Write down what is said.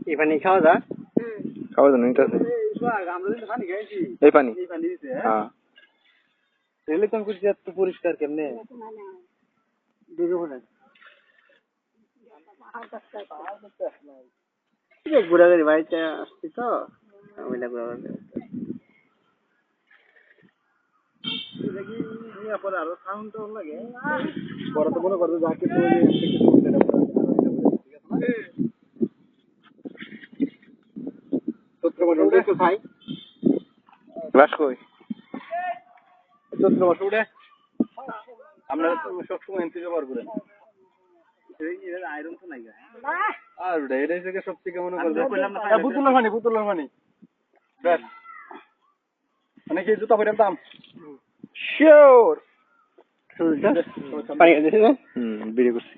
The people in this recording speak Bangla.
এই পানি খাওয়া যায়? খাওয়া যায় নিতে আছে এই পানি হ্যাঁ রিলেশন করছি এত পরিষ্কার কেমনে ঘুরা গাড়ি বাড়িতে আসছি তো পরে আরো সাউন্ড লাগে পরে তো মনে করবে যাকে ক্লাস কই চৈত্র মাসে উঠে আমরা সবসময় এনসি ব্যবহার করেন আয়রন তো নাই আর এটা থেকে সব থেকে মনে করবে বোতলের পানি ব্যাস মানে কি জুতা পরে দাম শিওর পানি দিয়েছে বিড়ি করছি